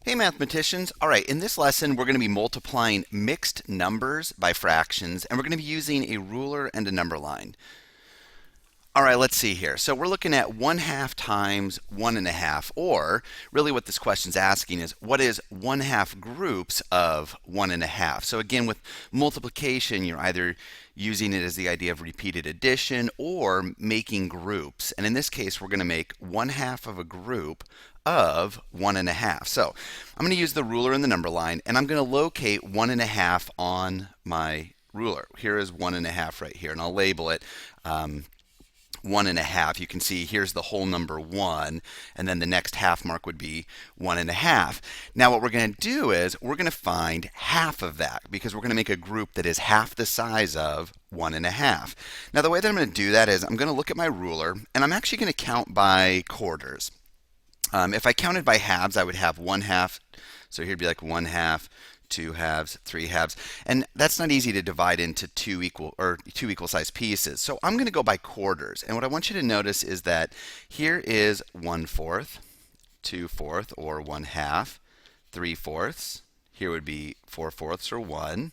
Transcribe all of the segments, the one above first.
Hey mathematicians, all right, in this lesson we're going to be multiplying mixed numbers by fractions and we're going to be using a ruler and a number line. All right, let's see here. So we're looking at 1/2 times 1/2, or really what this question's asking is what is 1/2 groups of 1/2? So again, with multiplication, you're either using it as the idea of repeated addition or making groups. And in this case, we're going to make 1/2 of a group of 1/2. So I'm going to use the ruler and the number line, and I'm going to locate 1/2 on my ruler. Here is 1/2 right here, and I'll label it 1/2. You can see here's the whole number 1, and then the next half mark would be 1/2. Now what we're going to do is we're going to find half of that because we're going to make a group that is half the size of 1/2. Now the way that I'm going to do that is I'm going to look at my ruler and I'm actually going to count by quarters. If I counted by halves, I would have 1/2. So here'd be like 1/2, 2/2, 3/2, and that's not easy to divide into two equal sized pieces. So I'm going to go by quarters, and what I want you to notice is that here is 1/4, 2/4 or 1/2, 3/4. Here would be 4/4 or 1,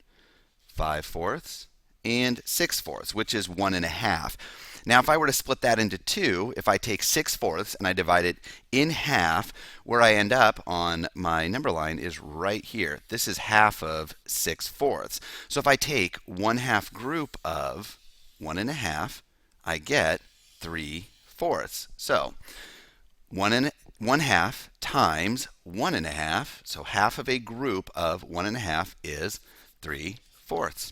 5/4, and 6/4, which is 1/2. Now, if I were to split that into two, if I take 6/4 and I divide it in half, where I end up on my number line is right here. This is half of 6/4. So if I take 1/2 group of 1/2, I get 3/4. So 1/2 times 1/2, so half of a group of 1/2 is 3/4.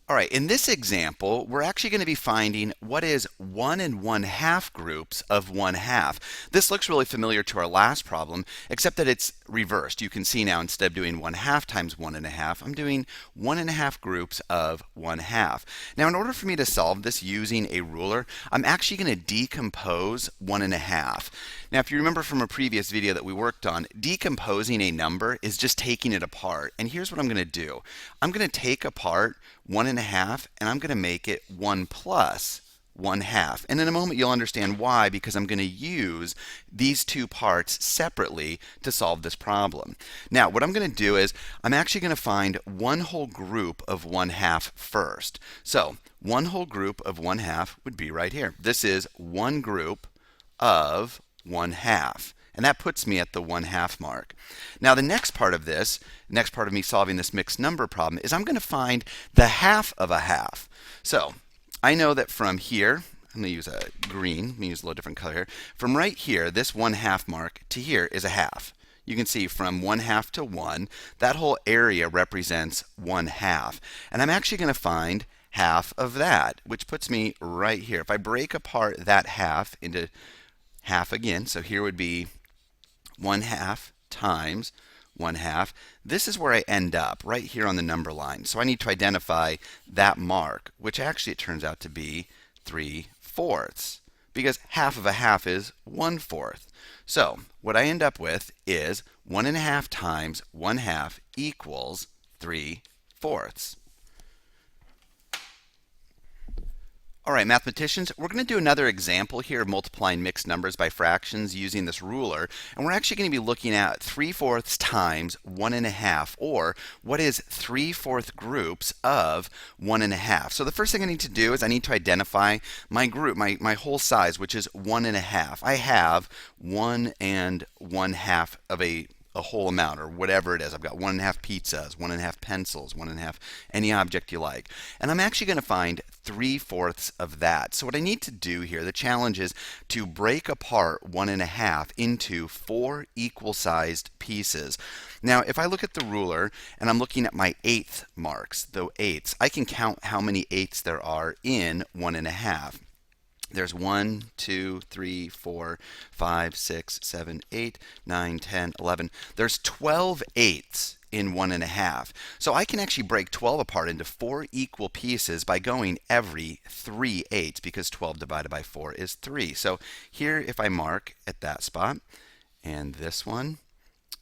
All right, in this example, we're actually going to be finding what is 1 1/2 groups of 1/2. This looks really familiar to our last problem, except that it's reversed. You can see now instead of doing 1/2 times 1/2, I'm doing 1/2 groups of 1/2. Now, in order for me to solve this using a ruler, I'm actually going to decompose 1/2. Now, if you remember from a previous video that we worked on, decomposing a number is just taking it apart. And here's what I'm going to do. I'm going to take apart 1/2 and I'm going to make it 1 plus 1/2. And in a moment you'll understand why, because I'm going to use these two parts separately to solve this problem. Now, what I'm going to do is I'm actually going to find one whole group of 1/2 first. So one whole group of 1/2 would be right here. This is one group of 1/2. And that puts me at the 1/2 mark. Now the next part of this, next part of me solving this mixed number problem, is I'm going to find the half of a half. So I know that from here, I'm going to use a green, let me use a little different color here. From right here, this 1/2 mark to here is a half. You can see from 1/2 to 1, that whole area represents 1/2. And I'm actually going to find half of that, which puts me right here. If I break apart that half into half again, so here would be 1/2 times 1/2. This is where I end up, right here on the number line. So I need to identify that mark, which actually it turns out to be 3/4, because half of a half is 1/4. So what I end up with is 1/2 times 1/2 equals 3/4. All right, mathematicians, we're going to do another example here of multiplying mixed numbers by fractions using this ruler. And we're actually going to be looking at 3/4 times 1/2, or what is 3/4 groups of 1/2. So the first thing I need to do is I need to identify my group, my whole size, which is 1/2. I have 1 1/2 of a whole amount, or whatever it is. I've got 1/2 pizzas, 1/2 pencils, 1/2 any object you like. And I'm actually going to find 3/4 of that. So what I need to do here, the challenge is to break apart 1/2 into 4 equal-sized pieces. Now, if I look at the ruler and I'm looking at my eighth marks, the eighths, I can count how many eighths there are in 1/2. There's 1, 2, 3, 4, 5, 6, 7, 8, 9, 10, 11. There's 12 eighths in 1/2. So I can actually break 12 apart into 4 equal pieces by going every 3 eighths, because 12 divided by 4 is 3. So here, if I mark at that spot, and this one,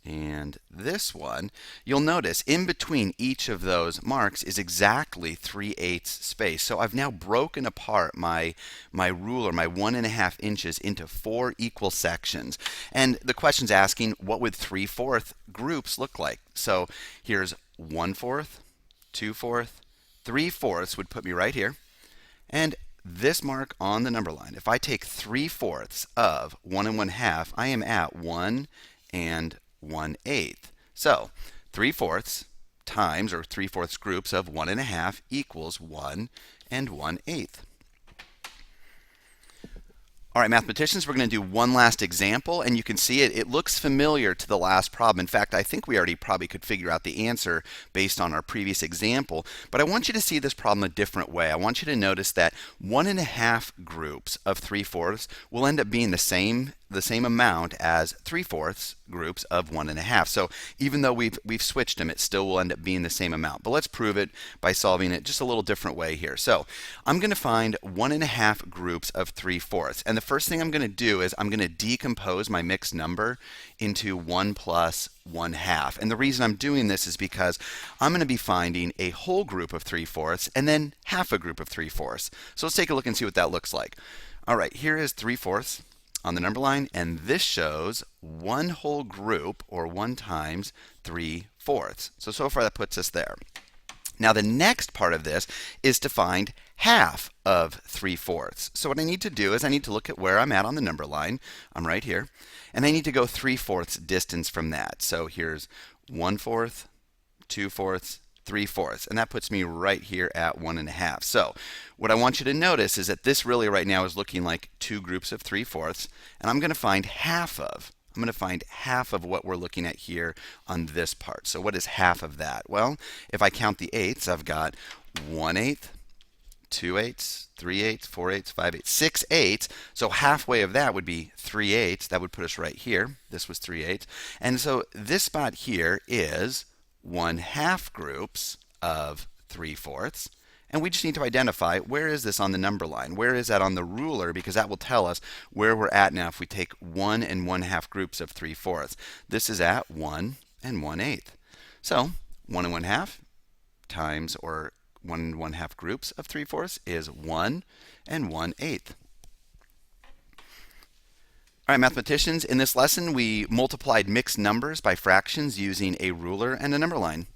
and this one, you'll notice in between each of those marks is exactly 3/8 space. So I've now broken apart my ruler, my 1.5 inches, into 4 equal sections. And the question's asking, what would 3/4 groups look like? So here's 1/4, 2/4, 3/4 would put me right here. And this mark on the number line, if I take 3/4 of 1 1/2, I am at 1 1/8. So 3/4 times, or 3/4 groups of 1 1/2 equals 1 1/8. All right, mathematicians, we're going to do one last example, and you can see it looks familiar to the last problem. In fact, I think we already probably could figure out the answer based on our previous example, but I want you to see this problem a different way. I want you to notice that 1 1/2 groups of 3/4 will end up being the same amount as 3/4 groups of 1 1/2. So even though we've switched them, it still will end up being the same amount. But let's prove it by solving it just a little different way here. So I'm going to find 1 1/2 groups of 3/4. And the first thing I'm going to do is I'm going to decompose my mixed number into 1 plus 1/2. And the reason I'm doing this is because I'm going to be finding a whole group of 3/4 and then half a group of 3/4. So let's take a look and see what that looks like. All right, here is 3/4 on the number line, and this shows one whole group, or 1 times 3/4. So far that puts us there. Now the next part of this is to find half of 3/4. So what I need to do is I need to look at where I'm at on the number line. I'm right here, and I need to go 3/4 distance from that. So here's 1/4, 2/4, 3/4, and that puts me right here at 1 1/2. So what I want you to notice is that this really right now is looking like 2 groups of 3/4, and I'm going to find half of what we're looking at here on this part. So what is half of that? Well, if I count the eighths, I've got 1/8, 2/8, 3/8, 4/8, 5/8, 6/8. So halfway of that would be 3/8. That would put us right here. This was 3/8. And so this spot here is 1/2 groups of 3/4. And we just need to identify, where is this on the number line? Where is that on the ruler? Because that will tell us where we're at now if we take 1 1/2 groups of 3/4. This is at 1 1/8. So 1 1/2 times, or 1 1/2 groups of 3/4 is 1 1/8. All right, mathematicians, in this lesson we multiplied mixed numbers by fractions using a ruler and a number line.